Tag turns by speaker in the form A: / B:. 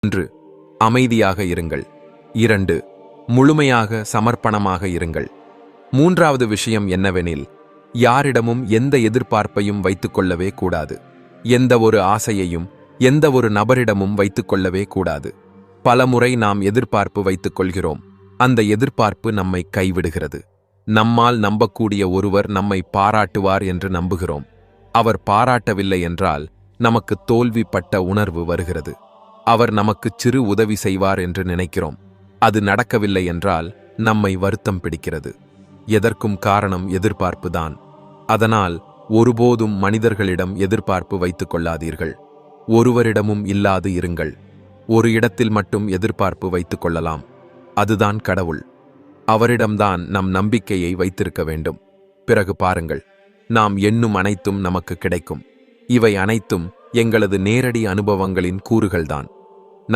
A: 1. அமைதியாக இருங்கள். 2. முழுமையாக சமர்ப்பணமாக இருங்கள். 3வது விஷயம் என்னவெனில், யாரிடமும் எந்த எதிர்பார்ப்பையும் வைத்துக்கொள்ளவே கூடாது. எந்த ஒரு ஆசையையும் எந்த ஒரு நபரிடமும் வைத்துக்கொள்ளவே கூடாது. பலமுறை நாம் எதிர்பார்ப்பு வைத்துக்கொள்கிறோம். அந்த எதிர்பார்ப்பு நம்மை கைவிடுகிறது. நம்மால் நம்பக்கூடிய ஒருவர் நம்மை பாராட்டுவார் என்று நம்புகிறோம். அவர் பாராட்டவில்லை என்றால் நமக்கு தோல்விப்பட்ட உணர்வு வருகிறது. அவர் நமக்கு சிறு உதவி செய்வார் என்று நினைக்கிறோம். அது நடக்கவில்லை என்றால் நம்மை வருத்தம் பிடிக்கிறது. எதற்கும் காரணம் எதிர்பார்ப்புதான். அதனால் ஒருபோதும் மனிதர்களிடம் எதிர்பார்ப்பு வைத்துக் கொள்ளாதீர்கள். ஒருவரிடமும் இல்லாது இருங்கள். ஒரு இடத்தில் மட்டும் எதிர்பார்ப்பு வைத்துக் கொள்ளலாம். அதுதான் கடவுள். அவரிடம்தான் நம் நம்பிக்கையை வைத்திருக்க வேண்டும். பிறகு பாருங்கள், நாம் எண்ணும் அனைத்தும் நமக்கு கிடைக்கும். இவை அனைத்தும் எங்களது நேரடி அனுபவங்களின் கூறுகள்தான்.